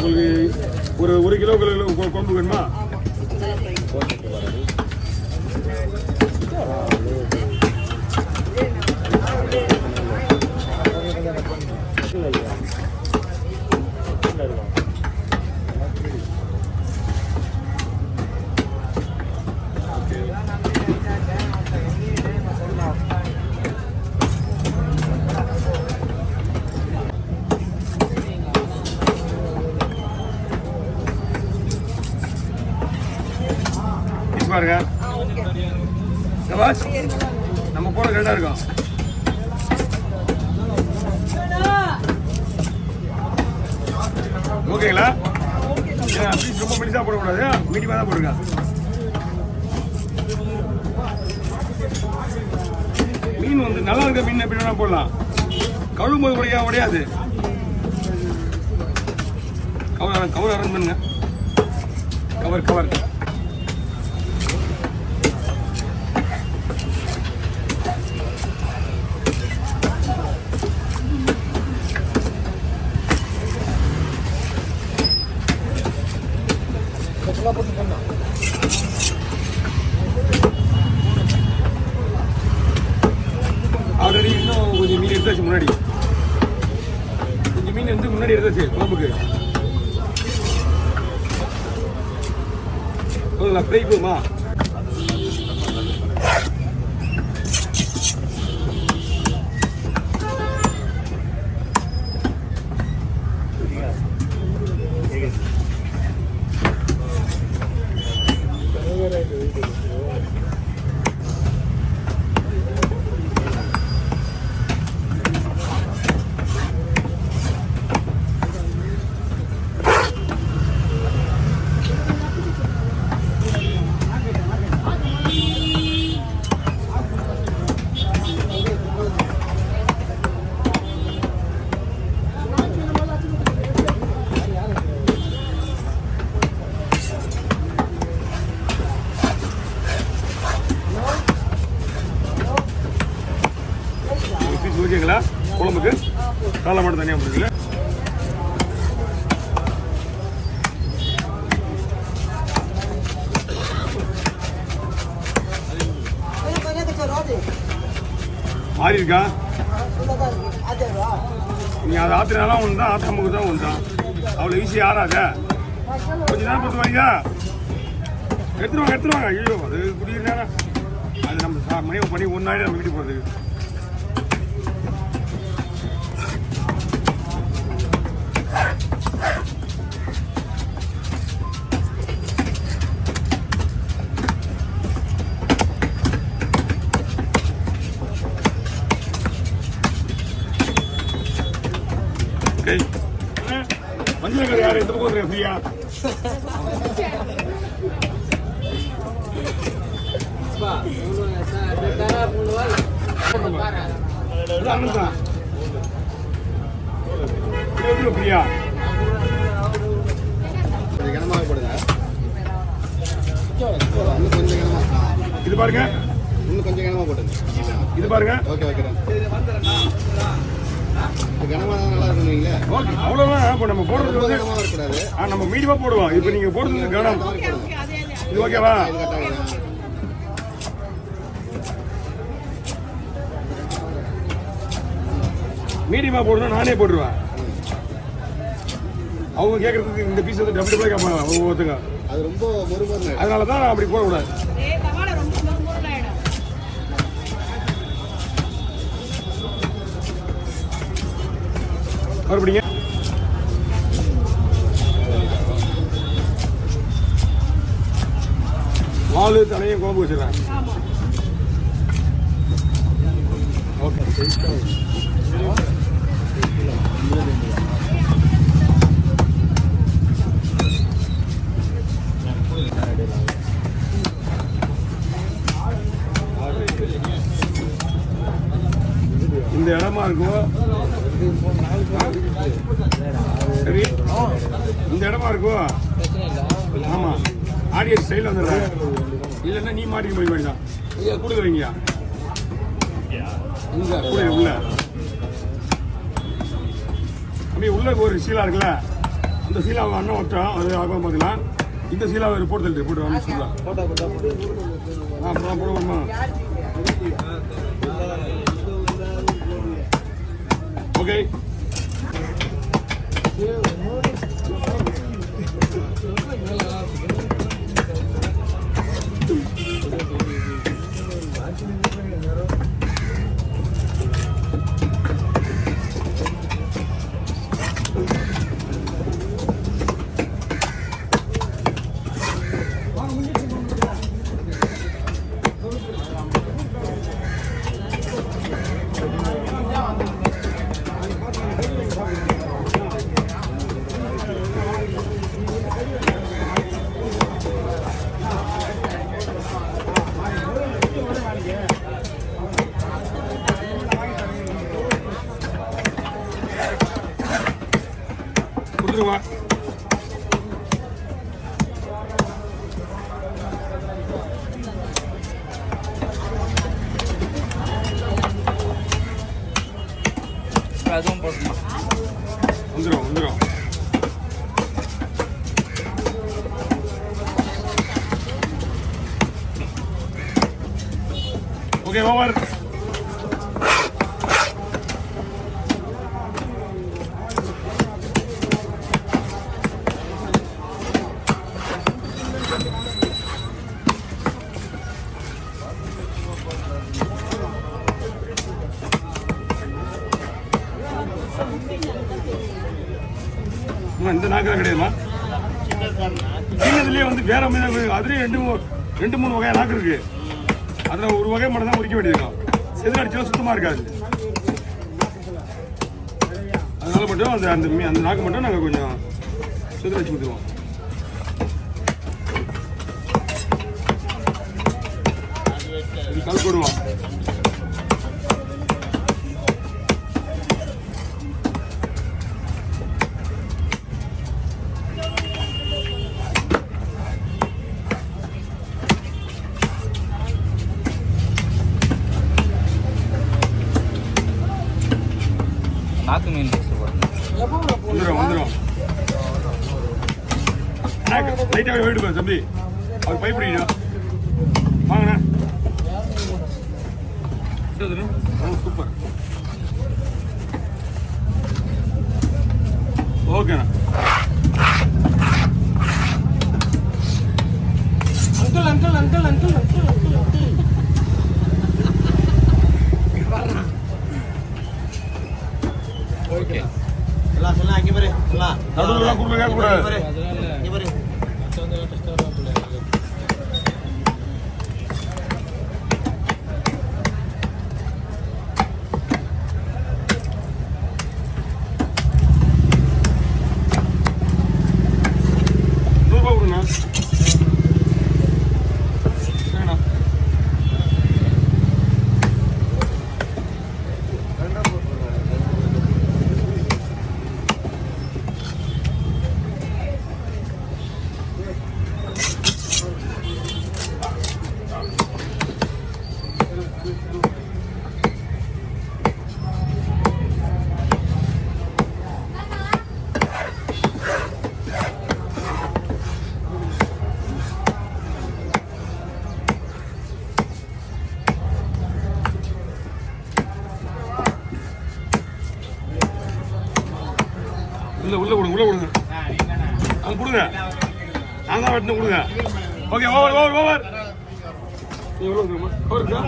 உங்களுக்கு ஒரு கிலோ குழம்பு வேணுமா? பாருங்க நம்ம போட கரெக்டா இருக்கும். ஓகேங்களா? ரொம்ப மெலிசா போடக்கூடாது, மீடியமா தான் போடுங்க. மீன் வந்து நல்லா இருக்க மீன் எப்படி வேணா போடலாம், கழுவும் போது உடையாது. கவர் அரேஞ்ச் பண்ணுங்க. கவர் ஆல்ரெடி இன்னும் கொஞ்சம் மீன் எடுத்தாச்சு, கொஞ்சம் மீன் வந்து முன்னாடி எடுத்தாச்சு குழம்புக்கு. ஃப்ரை போமா? ஓகேங்களா? குழம்புக்கு காலை மட்டும் தனியாக போடுறீங்களா? மாறி இருக்கா? நீ அதை ஆத்தினாலும் ஒன்று தான், ஆத்தாமுக்கு தான் ஒன்று தான். அவ்வளோ ஈஸியாக ஆறாத. கொஞ்ச நேரம் பொறுத்து வரீங்க, எடுத்துருவாங்க. ஐயோ, அது குடிக்கிற நேரம் அது நம்ம பண்ணி ஒன்றாயிரம் நம்ம வீட்டுக்கு போகிறதுக்கு. மஞ்சள் யாரு இந்த பக்கம் ஃப்ரீயா? ஃப்ரீயா இது பாருங்க, இன்னும் கொஞ்சம் கனமா போட்டுங்க. இது பாருங்க. ஓகே கனமாக நல்லா இருக்குங்களா? ஓகே, அவ்வளோதான். இப்போ நம்ம போடுறது வந்து நம்ம மீடியமாக போடுவோம். இப்போ நீங்கள் போடுறது கனம் இது ஓகேவா? மீடியமாக போடணும், நானே போட்டுருவேன். அவங்க கேட்கறதுக்கு இந்த பீஸ் வந்து டபுள் கேட்பாங்க ஒவ்வொருத்தங்க. அது ரொம்ப மொறுமொறு, அதனால தான் நான் அப்படி போடக்கூடாது. மறுபடியும் வாழு தலையும் குழம்பு வச்சிடறேன். ஓகே, இந்த இடமா இருக்கும். சரி, இந்த இடமா இருக்கும். ஆமா, ஆடியன்ஸ் சைடில் வந்துடுறேன். இல்லைன்னா நீ மாட்டிக்க போய் வேண்டாம். கூட வைங்கயா, இங்க கூட உள்ள அப்படியே உள்ள ஒரு சீலா இருக்குல்ல, அந்த சீலாவை அண்ணன் ஒட்டோம், அது ஆகும் பார்த்துக்கலாம். இந்த சீலாவை போட்டு தள்ளிட்டு போட்டு வாங்க சீலா. அப்புறம் போடுவோம்மா. ஓகே. கொடுத்துருவா. அதுவும் போட்டுமா வந்துடும். Okay, over. இந்த நாக்கெல்லாம் கிடையாதுமா. சின்னதுலேயே வந்து வேற மீன், அதுலேயே ரெண்டு மூணு வகையாக நாக்கு இருக்கு. அதில் ஒரு வகை மட்டும் தான் உரிக்க வேண்டியிருக்கும். செதில் அடிச்சா சுத்தமாக இருக்காது. அதனால மட்டும் அந்த நாக்கு மட்டும் நாங்கள் கொஞ்சம் செதில் அடிச்சு கொடுத்துருவோம். கல் போடுவோம். நாக்கு மீன் வந்துடும். லைட்டாக போயிட்டு போய் தம்பி, அவர் பைப் பிடிக்கணும். வாங்கண்ணா. சூப்பர். ஓகேண்ணா. Uncle okay. சொல்லலாம் அங்கே பாரு. நடுவுலாம் குறுக்க கேட்கக்கூடாது. இங்கே பாரு. ரூபா கொடுண்ணா. சரிண்ணா. உள்ள கொடுங்க. அது கொடுங்க. நான் தான் வெட்டின கொடுங்க. Okay, over. எவ்வளோ இருக்குமா?